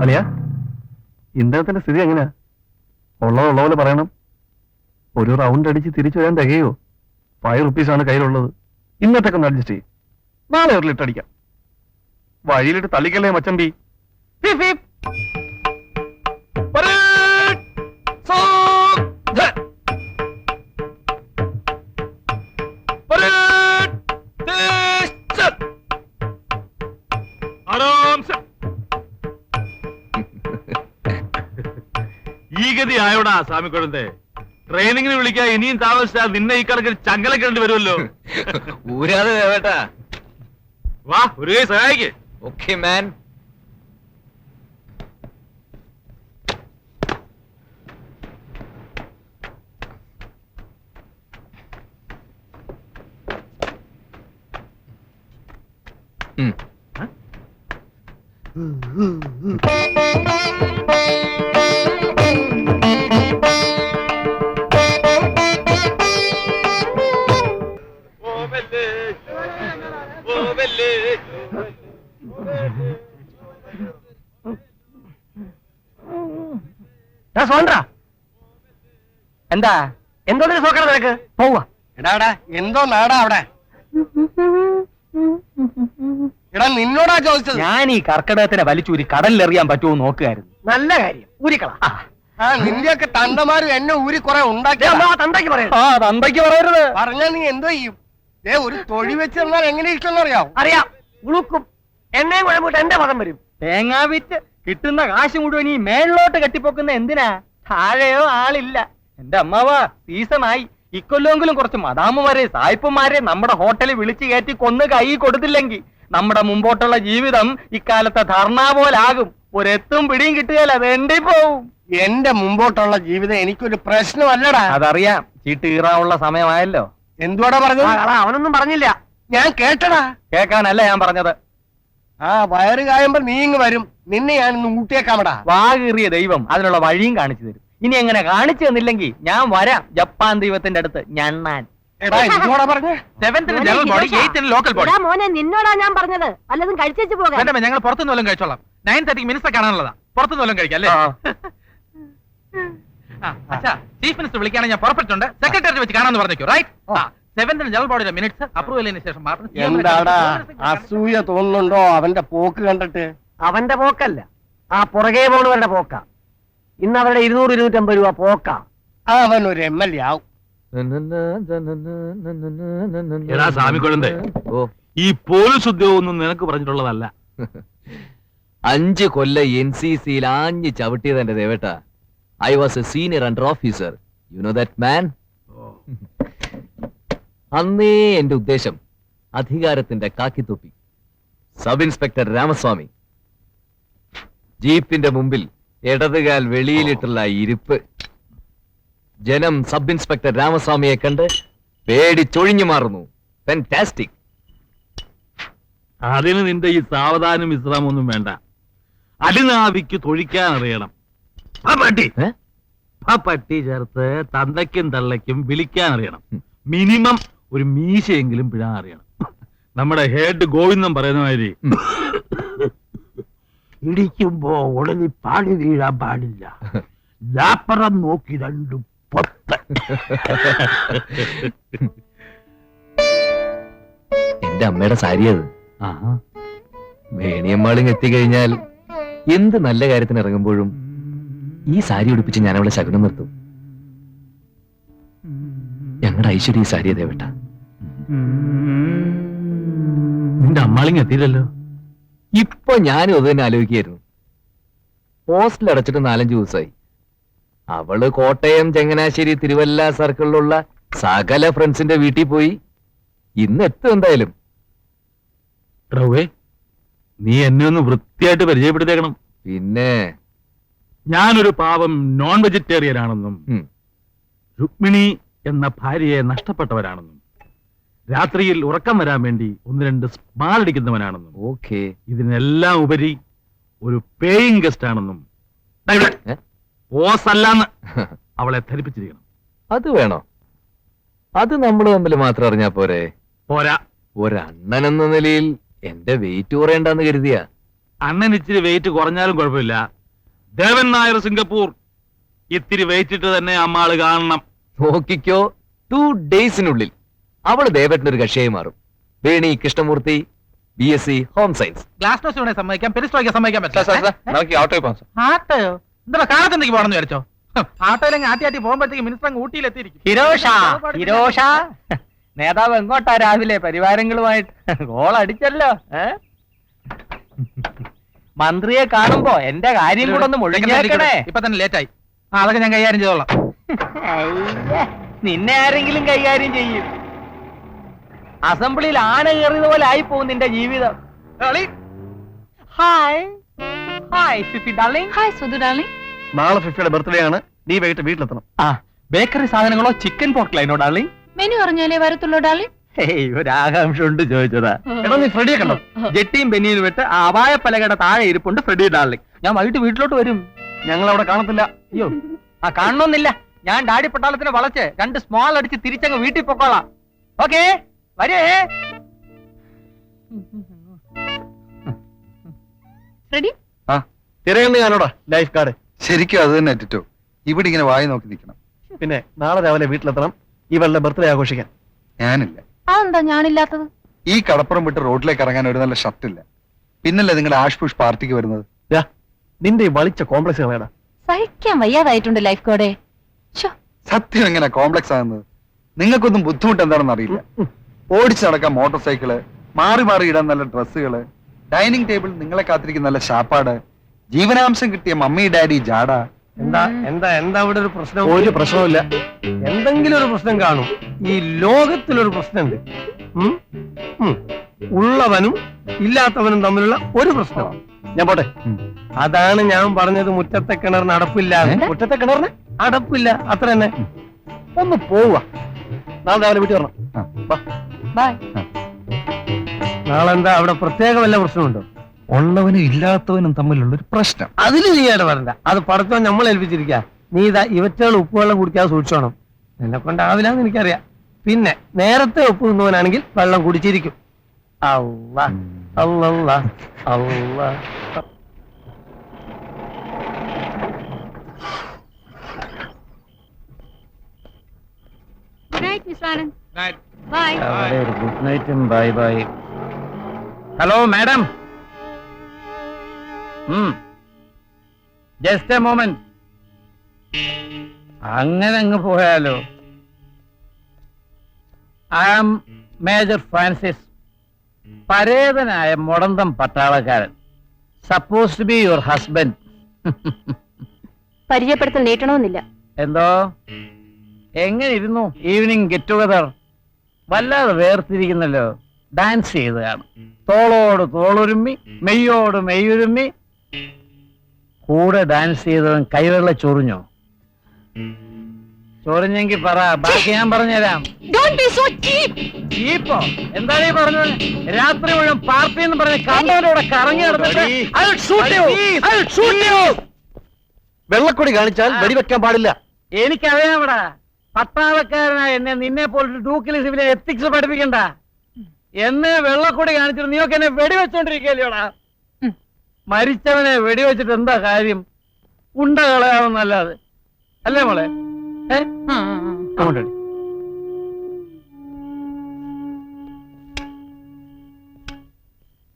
അളിയ ഇദ്ദേഹത്തിന്റെ സ്ഥിതി എങ്ങനെയാ? ഉള്ള പോലെ പറയണം. ഒരു റൗണ്ട് അടിച്ച് തിരിച്ചു വരാൻ തികയോ? 5 റുപ്പീസാണ് കയ്യിലുള്ളത്. ഇന്നത്തേക്ക് ഒന്ന് അഡ്ജസ്റ്റ് ചെയ്യും. നാളെ ഒരു ലിറ്റർ അടിക്കാം. വഴിയിലിട്ട് തള്ളിക്കല്ലേ മച്ചമ്പി. ഈ ഗതി ആയോടാ സ്വാമിക്കുഴന്റെ? ട്രെയിനിങ്ങിന് വിളിക്കാൻ ഇനിയും താമസിച്ചാൽ നിന്നെ ഈ കണക്കിൽ ചങ്കലക്കേണ്ടി വരുമല്ലോ. ഊരാതെ ദേവേട്ടാ. വാ ഒരു കൈ സഹായിക്ക്. Okay man. എന്താ എന്തോ സോക്കട നിനക്ക്? പോവാ. എടാ എന്തോ നാടാ അവിടെ? എടാ നിന്നോടാ ചോദിച്ചത്. ഞാൻ ഈ കർക്കിടകത്തിനെ വലിച്ചൂരി കടലിലെറിയാൻ പറ്റുമോ നോക്കുകയായിരുന്നു. നല്ല കാര്യം, ഊരിക്കള. നിന്റെയൊക്കെ തണ്ടമാരും എന്നെ ഊരി കുറെ ഉണ്ടാക്കി. തന്തയ്ക്ക് പറയരുത്. പറഞ്ഞാ നീ എന്തോ ചെയ്യും? ഒരു തൊഴി വെച്ചിരുന്നാൽ എങ്ങനെ ഇരിക്കുമെന്നറിയാം. അറിയാം, ഉളുക്കും. എന്നെയും കുഴമ്പിട്ട് എന്റെ മതം വരും. തേങ്ങാ വിറ്റ് കിട്ടുന്ന കാശ് മുഴുവൻ ഈ മേളിലോട്ട് കെട്ടിപ്പോക്കുന്ന എന്തിനാ? താഴെയോ ആളില്ല. എന്റെ അമ്മാവാ, സീസണായി. ഇക്കൊല്ലെങ്കിലും കുറച്ച് മദാമുമാരെ സായിപ്പുമാരെ നമ്മുടെ ഹോട്ടലിൽ വിളിച്ചു കയറ്റി കൊന്ന് കൈ കൊടുത്തില്ലെങ്കിൽ നമ്മുടെ മുമ്പോട്ടുള്ള ജീവിതം ഇക്കാലത്തെ ധർണ പോലാകും. ഒരെത്തും പിടിയും കിട്ടുകയല്ല, വേണ്ടി പോവും. എന്റെ മുമ്പോട്ടുള്ള ജീവിതം എനിക്കൊരു പ്രശ്നമല്ലടാ. അതറിയാം. ചീട്ട് കീറാനുള്ള സമയമായല്ലോ. എന്തുവാടാ പറഞ്ഞത്? അവനൊന്നും പറഞ്ഞില്ല, ഞാൻ കേട്ടടാ. കേൾക്കാനല്ല ഞാൻ പറഞ്ഞത്. വയറ് കായുമ്പോ നീ ഇങ്ങ് വരും. നിന്നെ ഞാൻ ഇന്ന് ഊട്ടിയേക്കാമടാ. വാകീറിയ ദൈവം അതിനുള്ള വഴിയും കാണിച്ചു തരും. ഇനി എങ്ങനെ കാണിച്ചു തന്നില്ലെങ്കിൽ ഞാൻ വരാം ജപ്പാൻ ദൈവത്തിന്റെ അടുത്ത് ഞണ്ണാൻ. മോനെ നിന്നോടാ ഞാൻ പറഞ്ഞത്. വല്ലതും കഴിച്ചു പോകാം. ഞങ്ങൾ പുറത്തുനിന്ന് വല്ലതും കഴിച്ചോളാം. 9:30 മിനിസ്റ്റർ കാണാനുള്ളതാ. പുറത്തുനിന്ന് വല്ലതും കഴിക്കാം അല്ലേ? ചീഫ് മിനിസ്റ്റർ വിളിക്കുകയാണെങ്കിൽ ഞാൻ പുറപ്പെട്ടിട്ടുണ്ട്. സെക്രട്ടറി വെച്ച് കാണാന്ന് പറഞ്ഞേക്കോ. റൈറ്റ്. 7th ജനറൽ ബോഡിയുടെ മിനിറ്റ്സ് അപ്രൂവ് ചെയ്തതിനു ശേഷം മാത്രം. എന്താടാ അസൂയ തോന്നുന്നുണ്ടോ അവന്റെ പോക്ക് കണ്ടിട്ട്? അവന്റെ പോക്കല്ല, ആ പുറകെ പോണവരുടെ പോക്ക. ഇന്ന് അവരുടെ 200-250 രൂപ പോക്ക. അവൻ ഒരു MLA ആവും. എടാ സ്വാമിക്കുഴന്റെ, ഈ പോലീസ് ഉദ്യോഗമൊന്നും നിനക്ക് പറഞ്ഞിട്ടുള്ളതല്ല. 5 കൊല്ലം NCCയിൽ ആഞ്ഞ് ചവിട്ടിയത് എന്റെ ദേവേട്ട. I was a senior under officer. You know that man. അന്നേ എന്റെ ഉദ്ദേശം അധികാരത്തിന്റെ കാക്കിത്തൊപ്പി. Sub inspector Ramaswamy. ജീപ്പിന്റെ മുമ്പിൽ ഇടതുകാൽ വെളിയിലിട്ടുള്ള ഇരിപ്പ്. ജനം സബ് ഇൻസ്പെക്ടർ രാമസ്വാമിയെ കണ്ട് പേടിച്ചൊഴിഞ്ഞു മാറുന്നു. ഫാന്റാസ്റ്റിക്. അതിന് നിന്റെ ഈ സാവധാനം വിശ്രാമൊന്നും വേണ്ട. അടിനാവിക്ക് തൊഴിക്കാൻ അറിയണം. പട്ടി ചേർത്ത് തന്തയ്ക്കും തള്ളയ്ക്കും വിളിക്കാൻ അറിയണം. മിനിമം ഒരു മീശയെങ്കിലും പിഴാൻ അറിയണം. നമ്മുടെ ഹെഡ് ഗോവിന്ദൻ പറയുന്ന മാതിരി ഇടിക്കുമ്പോ ഉടനെ പാടി വീഴാൻ പാടില്ല. ലാപ്പറം നോക്കി രണ്ടും പൊത്ത്. എന്റെ അമ്മയുടെ സാരി അത്. വേണിയമ്മാളിങ് എത്തിക്കഴിഞ്ഞാൽ എന്ത് നല്ല കാര്യത്തിന് ഇറങ്ങുമ്പോഴും ഈ സാരി ഉടുപ്പിച്ച് ഞാൻ അവളെ ശകുനം നിർത്തും. ഞങ്ങളുടെ ഐശ്വര്യ ഈ സാരിയെ ദേവട്ട. നിന്റെ അമ്മാളിങ് എത്തിയില്ലല്ലോ. ഇപ്പൊ ഞാനും അത് തന്നെ ആലോചിക്കായിരുന്നു. ഹോസ്റ്റൽ അടച്ചിട്ട് 4-5 ദിവസമായി. അവള് കോട്ടയം, ചങ്ങനാശ്ശേരി, തിരുവല്ല സർക്കിളിലുള്ള സകല ഫ്രണ്ട്സിന്റെ വീട്ടിൽ പോയി. ഇന്ന് എത്തും എന്തായാലും. നീ എന്നെ ഒന്ന് വൃത്തിയായിട്ട് പരിചയപ്പെടുത്തേക്കണം. പിന്നെ ഞാനൊരു പാവം നോൺ വെജിറ്റേറിയൻ ആണെന്നും രുക്മിണി എന്ന ഭാര്യയെ നഷ്ടപ്പെട്ടവരാണെന്നും രാത്രിയിൽ ഉറക്കം വരാൻ വേണ്ടി 1-2 സ്മാൾ അടിക്കുന്നവനാണെന്നും ഓക്കെ ഇതിനെല്ലാം ഉപരി ഒരു പേയിങ് ഗസ്റ്റ് ആണെന്നും ഓസല്ലാന്ന് അവളെ ധരിപ്പിച്ചിരിക്കണം. അത് വേണോ? അത് നമ്മൾ തമ്മിൽ മാത്രം അറിഞ്ഞാ പോരെ? പോരാ. ഒരണ്ണൻ എന്ന നിലയിൽ എന്റെ വെയിറ്റ് കുറയണ്ടെന്ന് കരുതിയാ. അണ്ണൻ ഇച്ചിരി വെയിറ്റ് കുറഞ്ഞാലും കുഴപ്പമില്ല. ദേവൻ നായർ സിംഗപ്പൂർ ഇത്തിരി വെയിറ്റ് ഇട്ട് തന്നെ അമ്മാള് കാണണം. നോക്കിക്കോ, 2 ഡേയ്സിനുള്ളിൽ അവള് ദേവേട്ടന്റെ ഒരു കക്ഷിയായി മാറും. Veni Krishnamurthy, BSc home science. Glass toast വേണേ സമ്മതിക്കാം, പെരിസ്ട്രോയ്ക്ക് സമ്മതിക്കാൻ പറ്റില്ല. നമുക്ക് ഓട്ടോയിൽ പോകാം. ആട്ടോയോ? എന്താ കാലത്തെന്തെങ്കിലും പോകണമെന്ന് വിചാരിച്ചോ? ആട്ടോയിലെങ്കിൽ ആട്ടി പോകുമ്പോഴത്തേക്ക് മിനിസ്റ്റർ അങ്ങ് ഊട്ടിയിലെത്തിയിരിക്കും. ഹിരോഷ നേതാവ് എങ്ങോട്ടാ രാവിലെ പരിവാരങ്ങളുമായിട്ട്? ഗോൾ അടിച്ചല്ലോ. മന്ത്രിയെ കാണുമ്പോ എന്റെ കാര്യം കൂടെ ഒന്ന് മുഴുകിയേക്കണേ. ഇപ്പൊ തന്നെ ലേറ്റ് ആയി. അതൊക്കെ ഞാൻ കൈകാര്യം ചെയ്തോളാം. നിന്നെ ആരെങ്കിലും കൈകാര്യം ചെയ്യും. അസംബ്ലിയിൽ ആന കയറിയത് പോലെ ആയി പോകും നിന്റെ ജീവിതം. Hi hi Fifi darling. Hi Sudhu darling. നാളെ ഫിഫിയുടെ ബർത്ത്ഡേ ആണ്. നീ വൈകിട്ട് വീട്ടിലെത്തണം. ആ ബേക്കറി സാധനങ്ങളോ ചിക്കൻ പോർക്ക് ലൈനോ ഡാർലിംഗ്? മെനു പറഞ്ഞാലേ വരത്തുള്ളൂ ഡാർലിംഗ്. ഒരു ആകാംക്ഷ ഉണ്ട് ചോദിച്ചതാ. എടാ നീ ഫ്രെഡിയെ കണ്ടോ? ജെട്ടിയും ബെന്നിയും വിട്ട് ആ അപായ പലകയുടെ താഴെ ഇരിപ്പുണ്ട് ഫ്രെഡി ഡാർലിംഗ്. ഞാൻ വൈകിട്ട് വീട്ടിലോട്ട് വരും. ഞങ്ങൾ അവിടെ കാണത്തില്ല. അയ്യോ ആ കാണണമെന്നില്ല. ഞാൻ ഡാഡി പട്ടാളത്തിനെ വളച്ച് 2 സ്മോൾ അടിച്ച് തിരിച്ചങ്ങ് വീട്ടിൽ പൊക്കോളാം. ഓക്കേ വരേ. റെഡി? ആ തിരയുന്ന ഞാനോടാ ലൈഫ് ഗാർഡ്. ശരിക്കും അത് തന്നെ അറ്റിട്ടോ. ഇവിടെ ഇങ്ങനെ വായി നോക്കി നിൽക്കണം. പിന്നെ നാളെ രാവിലെ വീട്ടിലെത്തണം ഇവളുടെ ബർത്ത്ഡേ ആഘോഷിക്കാൻ. ഞാനില്ല. അതെന്താ ഞാനില്ലാത്തത്? ഈ കടപ്പുറം വിട്ട് റോഡിലേക്ക് ഇറങ്ങാൻ ഒരു നല്ല ഷർട്ടില്ല. പിന്നല്ലേ നിങ്ങളുടെ ആഷ് പുഷ് പാർട്ടിക്ക് വരുന്നത്? ദാ, നിന്റെ ഈ വളിച്ച കോംപ്ലക്സ് കളയടാ. സഹിക്കാൻ വയ്യാതായിട്ടുണ്ട് ലൈഫ് കോഡേ. സത്യം എങ്ങനെ കോംപ്ലക്സ് ആകുന്നത്? നിങ്ങൾക്കൊന്നും ബുദ്ധിമുട്ട് എന്താണെന്ന് അറിയില്ല. ഓടിച്ചു നടക്കാൻ മോട്ടോർ സൈക്കിള്, മാറി മാറി ഇടാൻ നല്ല ഡ്രസ്സുകള്, ഡൈനിങ് ടേബിൾ നിങ്ങളെ കാത്തിരിക്കുന്ന നല്ല ശാപ്പാട്, ജീവനാംശം കിട്ടിയ മമ്മി ഡാഡി ജാട. എന്താ എന്താ എന്താ ഇവിടെ ഒരു പ്രശ്നം? ഒരു പ്രശ്നവുമില്ല. എന്തെങ്കിലും ഒരു പ്രശ്നം കാണും. ഈ ലോകത്തിലൊരു പ്രശ്നമുണ്ട്. ഉള്ളവനും ഇല്ലാത്തവനും തമ്മിലുള്ള ഒരു പ്രശ്നമാണ്. ഞാൻ പോട്ടെ. അതാണ് ഞാൻ പറഞ്ഞത്, മുറ്റത്തെ കിണറിന് അടപ്പില്ല. മുറ്റത്തെ കിണറിന് അടപ്പില്ല, അത്ര തന്നെ. ഒന്ന് പോവുക. നാളെ രാവിലെ വീട്ടിൽ വരണം. ബൈ. നാളെ എന്താ അവിടെ പ്രത്യേക വല്ല പ്രശ്നമുണ്ടോ? ഉള്ളവനും ഇല്ലാത്തവനും തമ്മിലുള്ള ഒരു പ്രശ്നം. അതിൽ നീ വരണ്ട. അത് പടത്തോ നമ്മൾ ഏൽപ്പിച്ചിരിക്ക. നീ ഇതാ ഇവറ്റകൾ ഉപ്പുവെള്ളം കുടിക്കാതെ സൂക്ഷിച്ചോണം. എന്നെ കൊണ്ടാവില്ലാന്ന് എനിക്കറിയാം. പിന്നെ നേരത്തെ ഉപ്പ് തിന്നുവനാണെങ്കിൽ വെള്ളം കുടിച്ചിരിക്കും. അല്ലാ അല്ലാ അല്ലാ. Good night miss Anand. Bye. Good നൈറ്റും bye bye. Hello madam. Just a moment. അങ്ങനെ അങ്ങ് പോയാലോ? ഐ ആം മേജർ ഫ്രാൻസിസ്, പരേതനായ മുടന്തം പട്ടാളക്കാരൻ. Suppose to be your husband. പരിചയപ്പെടുത്തൽ നീട്ടണമെന്നില്ല. എന്തോ എങ്ങനെ ഇരുന്നു ഈവനിങ് ഗെറ്റ് ടുഗദർ? വല്ലാതെ വേർതിരിക്കുന്നല്ലോ. ഡാൻസ് ചെയ്തതാണ്. തോളോട് തോളുരുമ്മി, മെയ്യോട് മെയ്യുരുമ്മി. കൂടെ ഡാൻസ് ചെയ്തവൻ കൈവെള്ള ചൊറിഞ്ഞോ? ചൊറിഞ്ഞെങ്കിൽ പറ, ബാക്കി ഞാൻ പറഞ്ഞുതരാം. ചീപ്പോ എന്താണ് ഈ പറഞ്ഞത്? രാത്രി മുഴുവൻ പാർട്ടി എന്ന് പറഞ്ഞ് കണ്ടവരോടെ കറങ്ങി നടന്നിട്ട് വെള്ളക്കൊടി കാണിച്ചാൽ വെടിവെക്കാൻ പാടില്ല. എനിക്കറിയാമടാ, പട്ടാളക്കാരനായ എന്നെ നിന്നെ പോലൊരു ഡൂക്കിലി സിവിലെ എത്തിക്സ് പഠിപ്പിക്കണ്ട. എന്നെ വെള്ളക്കൊടി കാണിച്ചിട്ട് നീയൊക്കെ എന്നെ വെടിവെച്ചോണ്ടിരിക്കല്ലോടാ. മരിച്ചവനെ വെടിവെച്ചിട്ട് എന്താ കാര്യം? ഉണ്ട കളയാവുന്നല്ലാതെ. അല്ലേ മോളെ? ഉം. അങ്ങോട്ടടി.